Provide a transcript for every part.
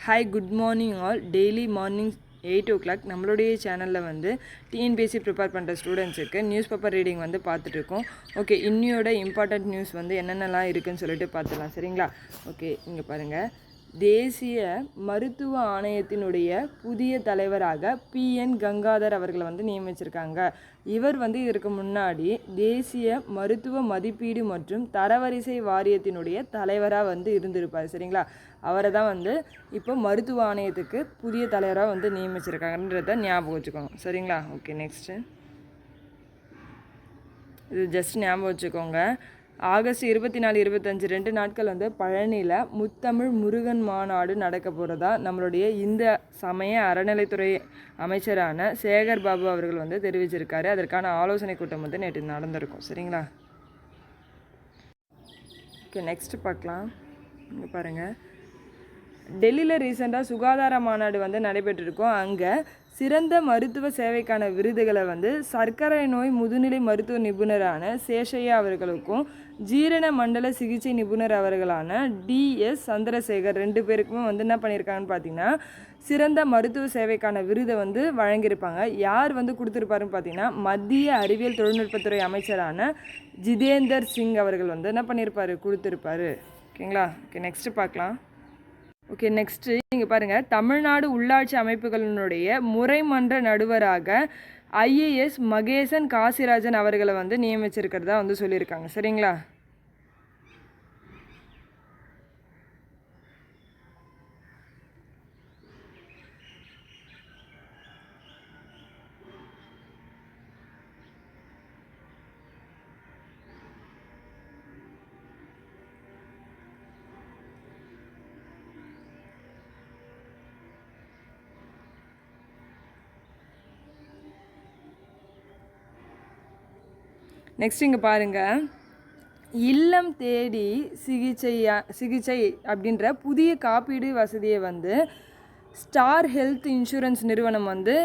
Hi good morning all. Daily morning 8 o'clock நம்மளுடைய சேனலில் வந்து டிஎன்பிஎஸ்சி ப்ரிப்பேர் பண்ணுற ஸ்டூடெண்ட்ஸுக்கு நியூஸ் பேப்பர் ரீடிங் வந்து பார்த்துட்ருக்கோம். ஓகே, இன்னையோட இம்பார்ட்டண்ட் நியூஸ் வந்து என்னென்னலாம் இருக்குதுன்னு சொல்லிட்டு பார்த்துக்கலாம். சரிங்களா? ஓகே, இங்கே பாருங்கள். தேசிய மருத்துவ ஆணையத்தினுடைய புதிய தலைவராக பிஎன் கங்காதர் அவர்களை வந்து நியமிச்சிருக்காங்க. இவர் வந்து இதற்கு முன்னாடி தேசிய மருத்துவ மதிப்பீடு மற்றும் தரவரிசை வாரியத்தினுடைய தலைவராக வந்து இருந்திருப்பார். சரிங்களா? அவரை தான் வந்து இப்போ மருத்துவ ஆணையத்துக்கு புதிய தலைவராக வந்து நியமிச்சிருக்காங்கன்றத ஞாபகம் வச்சுக்கோங்க. சரிங்களா? ஓகே, நெக்ஸ்ட்டு இது ஜஸ்ட் ஞாபகம் வச்சுக்கோங்க. ஆகஸ்ட் 24, 25 2 நாட்கள் வந்து பழனியில் முத்தமிழ் முருகன் மாநாடு நடக்க போகிறதா நம்மளுடைய இந்த சமய அறநிலைத்துறை அமைச்சரான சேகர் பாபு அவர்கள் வந்து தெரிவிச்சிருக்காரு. அதற்கான ஆலோசனை கூட்டம் வந்து நேற்று நடந்திருக்கும். சரிங்களா? ஓகே, நெக்ஸ்ட் பார்க்கலாம். இங்கே பாருங்கள். டெல்லியில் ரீசெண்டாக சுகாதார மாநாடு வந்து நடைபெற்றிருக்கும். அங்கே சிறந்த மருத்துவ சேவைக்கான விருதுகளை வந்து சர்க்கரை நோய் முதுநிலை மருத்துவ நிபுணரான சேஷையா அவர்களுக்கும் ஜீரண மண்டல சிகிச்சை நிபுணர் அவர்களான டிஎஸ் சந்திரசேகர் 2 பேருக்குமே வந்து என்ன பண்ணியிருக்காங்கன்னு பார்த்தீங்கன்னா சிறந்த மருத்துவ சேவைக்கான விருதை வந்து வழங்கியிருப்பாங்க. யார் வந்து கொடுத்துருப்பாருன்னு பார்த்தீங்கன்னா மத்திய அறிவியல் தொழில்நுட்பத்துறை அமைச்சரான ஜிதேந்தர் சிங் அவர்கள் வந்து என்ன பண்ணியிருப்பார், கொடுத்துருப்பாரு. ஓகேங்களா? ஓகே, நெக்ஸ்ட்டு பார்க்கலாம். ஓகே, நெக்ஸ்ட்டு இங்கே பாருங்கள். தமிழ்நாடு உள்ளாட்சி அமைப்புகளினுடைய முறைமன்ற நடுவராக ஐஏஎஸ் மகேசன் காசிராஜன் அவர்களை வந்து நியமிச்சிருக்கிறதா வந்து சொல்லியிருக்காங்க. சரிங்களா? நெக்ஸ்ட் இங்கே பாருங்கள். இல்லம் தேடி சிகிச்சை அப்படின்ற புதிய காப்பீடு வசதியை வந்து ஸ்டார் ஹெல்த் இன்சூரன்ஸ் நிறுவனம் வந்து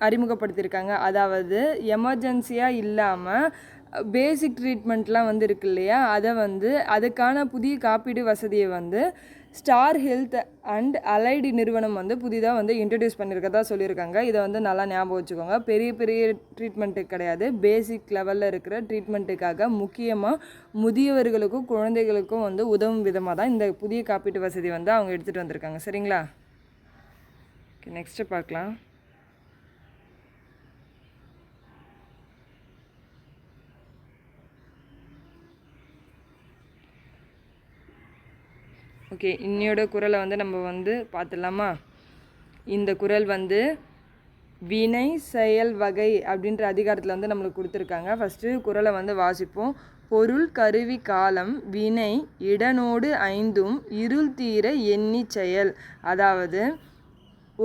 அறிமுகப்படுத்தியிருக்காங்க. அதாவது எமர்ஜென்சியாக இல்லாமல் பேசிக் ட்ரீட்மெண்ட்லாம் வந்து இருக்கு இல்லையா, அதை வந்து அதுக்கான புதிய காப்பீடு வசதியை வந்து ஸ்டார் ஹெல்த் அண்ட் அலைடு நிறுவனம் வந்து புதிதாக வந்து இன்ட்ரடியூஸ் பண்ணியிருக்கதா சொல்லியிருக்காங்க. இதை வந்து நல்லா ஞாபகம் வச்சுக்கோங்க. பெரிய பெரிய ட்ரீட்மெண்ட்டுக்கு கிடையாது, பேசிக் லெவலில் இருக்கிற ட்ரீட்மெண்ட்டுக்காக முக்கியமாக முதியவர்களுக்கும் குழந்தைகளுக்கும் வந்து உதவும் விதமாக தான் இந்த புதிய காப்பீட்டு வசதி வந்து அவங்க எடுத்துகிட்டு வந்திருக்காங்க. சரிங்களா? ஓகே, நெக்ஸ்ட்டு பார்க்கலாம். ஓகே, இன்னையோட குறளை வந்து நம்ம வந்து பார்த்துடலாமா? இந்த குறள் வந்து வினை செயல் வகை அப்படின்ற அதிகாரத்தில் வந்து நம்மளுக்கு கொடுத்துருக்காங்க. ஃபஸ்ட்டு குறளை வந்து வாசிப்போம். பொருள் கருவி காலம் வினை இடனோடு 5 இருள் தீர எண்ணி செயல். அதாவது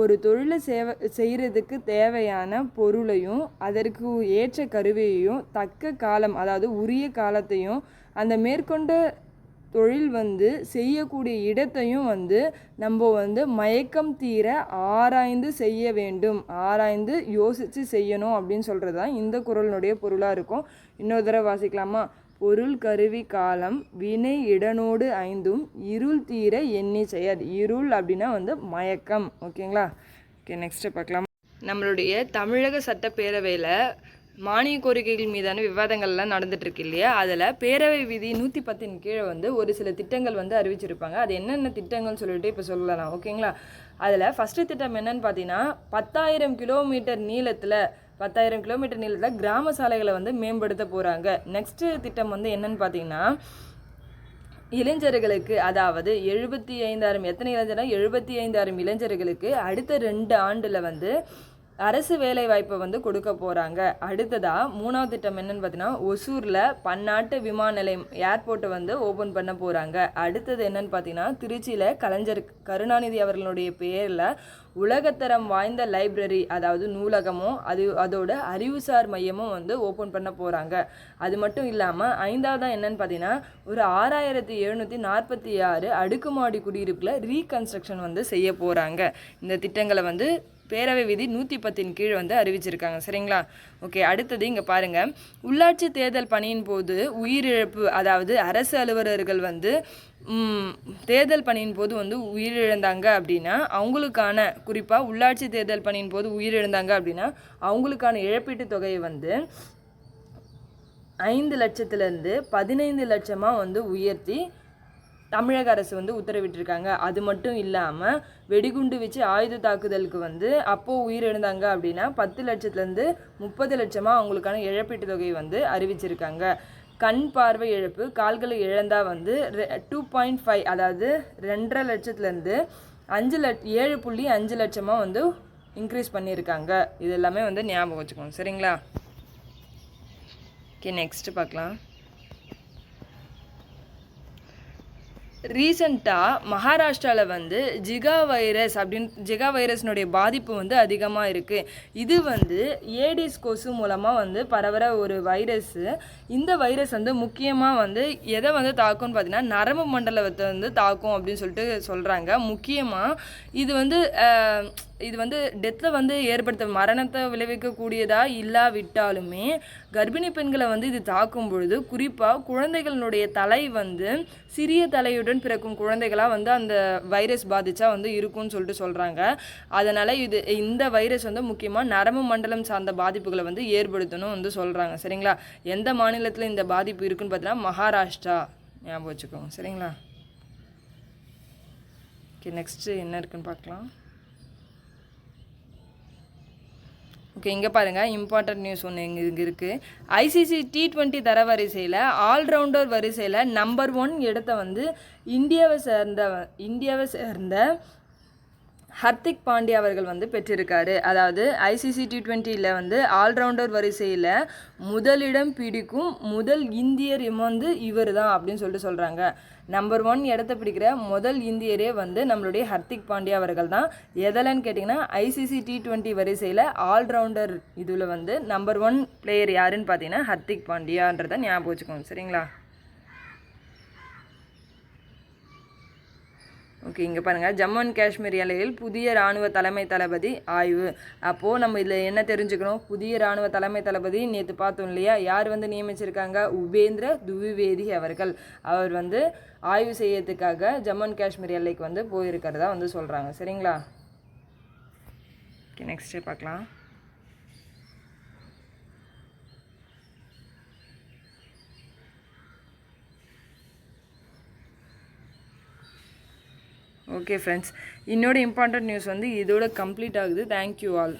ஒரு தொழிலை செய்கிறதுக்கு தேவையான பொருளையும் அதற்கு ஏற்ற கருவியையும் தக்க காலம், அதாவது உரிய காலத்தையும் அந்த மேற்கொண்ட தொழில் வந்து செய்யக்கூடிய இடத்தையும் வந்து நம்ம வந்து மயக்கம் தீர ஆராய்ந்து செய்ய வேண்டும், ஆராய்ந்து யோசித்து செய்யணும் அப்படின்னு சொல்கிறது தான் இந்த குறளினுடைய பொருளாக இருக்கும். இன்னொரு தடவை வாசிக்கலாமா? பொருள் கருவி காலம் வினை இடனோடு 5 இருள் தீர எண்ணி செயல். இருள் அப்படின்னா வந்து மயக்கம். ஓகேங்களா? ஓகே, நெக்ஸ்ட்டு பார்க்கலாம். நம்மளுடைய தமிழக சட்டப்பேரவையில் மானிய கோரிக்கைகள் மீதான விவாதங்கள்லாம் நடந்துகிட்ருக்கு இல்லையா, அதில் பேரவை விதி 110 கீழே வந்து ஒரு சில திட்டங்கள் வந்து அறிவிச்சிருப்பாங்க. அது என்னென்ன திட்டங்கள்னு சொல்லிட்டு இப்போ சொல்லலாம். ஓகேங்களா? அதில் ஃபஸ்ட்டு திட்டம் என்னன்னு பார்த்தீங்கன்னா 10,000 கிலோமீட்டர் நீளத்தில் கிராம சாலைகளை வந்து மேம்படுத்த போகிறாங்க. நெக்ஸ்ட்டு திட்டம் வந்து என்னன்னு பார்த்தீங்கன்னா இளைஞர்களுக்கு, அதாவது 75,000 எத்தனை இளைஞர்னா 75,000 இளைஞர்களுக்கு அடுத்த 2 ஆண்டில் வந்து அரசு வேலை வாய்ப்பை வந்து கொடுக்க போகிறாங்க. அடுத்ததாக 3வது திட்டம் என்னன்னு பார்த்தீங்கன்னா ஒசூரில் பன்னாட்டு விமான நிலையம் ஏர்போர்ட்டை வந்து ஓப்பன் பண்ண போகிறாங்க. அடுத்தது என்னன்னு பார்த்தீங்கன்னா திருச்சியில் கலைஞர் கருணாநிதி அவர்களுடைய பேரில் உலகத்தரம் வாய்ந்த லைப்ரரி, அதாவது நூலகமும் அதோட அறிவுசார் மையமும் வந்து ஓப்பன் பண்ண போகிறாங்க. அது மட்டும் இல்லாமல் 5வதாக என்னன்னு பார்த்தீங்கன்னா ஒரு 6,746 அடுக்குமாடி குடியிருப்பில் ரீகன்ஸ்ட்ரக்ஷன் வந்து செய்ய போகிறாங்க. இந்த திட்டங்களை வந்து பேரவை விதி 110 கீழ் வந்து அறிவிச்சிருக்காங்க. சரிங்களா? ஓகே, அடுத்தது இங்கே பாருங்கள். உள்ளாட்சி தேர்தல் பணியின் போது உயிரிழப்பு, அதாவது அரசு அலுவலர்கள் வந்து தேர்தல் பணியின் போது வந்து உயிரிழந்தாங்க அப்படின்னா அவங்களுக்கான, குறிப்பாக உள்ளாட்சி தேர்தல் பணியின் போது உயிரிழந்தாங்க அப்படின்னா அவங்களுக்கான இழப்பீட்டுத் தொகையை வந்து 5 லட்சத்துலேருந்து 15 லட்சமாக வந்து உயர்த்தி தமிழக அரசு வந்து உத்தரவிட்டிருக்காங்க. அது மட்டும் இல்லாமல் வெடிகுண்டு வச்சு ஆயுத தாக்குதலுக்கு வந்து அப்போது உயிரிழந்தாங்க அப்படின்னா 10 லட்சத்துலேருந்து 30 லட்சமாக அவங்களுக்கான இழப்பீட்டு தொகை வந்து அறிவிச்சிருக்காங்க. கண் பார்வை இழப்பு, கால்களை இழந்தால் வந்து 2.5, அதாவது 2.5 லட்சத்துலேருந்து 7.5 லட்சமாக வந்து இன்க்ரீஸ் பண்ணியிருக்காங்க. இது எல்லாமே வந்து ஞாபகம் வச்சுக்கோங்க. சரிங்களா? ஓகே, நெக்ஸ்ட்டு பார்க்கலாம். ரீசெண்டாக மகாராஷ்டிராவில் வந்து ஜிகா வைரஸ்னுடைய பாதிப்பு வந்து அதிகமாக இருக்குது. இது வந்து ஏடிஸ் கொசு மூலமாக வந்து பரவுற ஒரு வைரஸ்ஸு. இந்த வைரஸ் வந்து முக்கியமாக வந்து எதை வந்து தாக்கும்னு பார்த்தீங்கன்னா நரம்பு மண்டலத்தை வந்து தாக்கும் அப்படின்னு சொல்லிட்டு சொல்கிறாங்க. முக்கியமாக இது வந்து டெத்தை வந்து மரணத்தை விளைவிக்கக்கூடியதாக இல்லாவிட்டாலுமே கர்ப்பிணி பெண்களை வந்து இது தாக்கும் பொழுது குறிப்பாக குழந்தைகளுடைய தலை வந்து சிறிய தலையுடன் பிறக்கும் குழந்தைகளாக வந்து அந்த வைரஸ் பாதித்தா வந்து இருக்கும்னு சொல்லிட்டு சொல்கிறாங்க. அதனால் இந்த வைரஸ் வந்து முக்கியமாக நரம்பு மண்டலம் சார்ந்த பாதிப்புகளை வந்து ஏற்படுத்தணும் வந்து சொல்கிறாங்க. சரிங்களா? எந்த மாநிலத்தில் இந்த பாதிப்பு இருக்குன்னு பார்த்தீங்கன்னா மகாராஷ்டிரா, ஞாபகம் வச்சுக்கோங்க. சரிங்களா? ஓகே, நெக்ஸ்ட்டு என்ன இருக்குன்னு பார்க்கலாம். ஓகே, இங்கே பாருங்கள், இம்பார்ட்டன்ட் நியூஸ் ஒன்று இங்கே இருக்குது. ஐசிசி T20 தரவரிசையில் ஆல்ரவுண்டர் வரிசையில் நம்பர் 1 இடத்த வந்து இந்தியாவை சேர்ந்த ஹர்திக் பாண்டியா அவர்கள் வந்து பெற்றிருக்காரு. அதாவது ஐசிசி T20யில் வந்து ஆல்ரவுண்டர் வரிசையில் முதலிடம் பிடிக்கும் முதல் இந்தியர் வந்து இவர் தான் அப்படின்னு சொல்லிட்டு சொல்கிறாங்க. நம்பர் 1 இடத்த பிடிக்கிற முதல் இந்தியரே வந்து நம்மளுடைய ஹர்திக் பாண்டியா அவர்கள் தான். எதலன்னு கேட்டிங்கன்னா ஐசிசி T20 வரிசையில் ஆல்ரவுண்டர் இதில் வந்து நம்பர் 1 பிளேயர் யாருன்னு பார்த்தீங்கன்னா ஹர்திக் பாண்டியான்றதை ஞாபகம் வச்சுக்கோங்க. சரிங்களா? ஓகே, இங்கே பாருங்கள், ஜம்மு அண்ட் காஷ்மீர் எல்லையில் புதிய இராணுவ தலைமை தளபதி ஆய்வு. அப்போது நம்ம இதில் என்ன தெரிஞ்சுக்கணும்? புதிய இராணுவ தலைமை தளபதி நேற்று பார்த்தோம் இல்லையா, யார் வந்து நியமிச்சிருக்காங்க? உபேந்திர துவிவேதி அவர்கள். அவர் வந்து ஆய்வு செய்யறதுக்காக ஜம்மு அண்ட் காஷ்மீர் எல்லைக்கு வந்து போயிருக்கிறதா வந்து சொல்கிறாங்க. சரிங்களா? ஓகே, நெக்ஸ்ட்டு பார்க்கலாம். ஓகே ஃப்ரெண்ட்ஸ், இன்னோட இம்பார்ட்டன்ட் நியூஸ் வந்து இதோட கம்ப்ளீட் ஆகுது. Thank you all.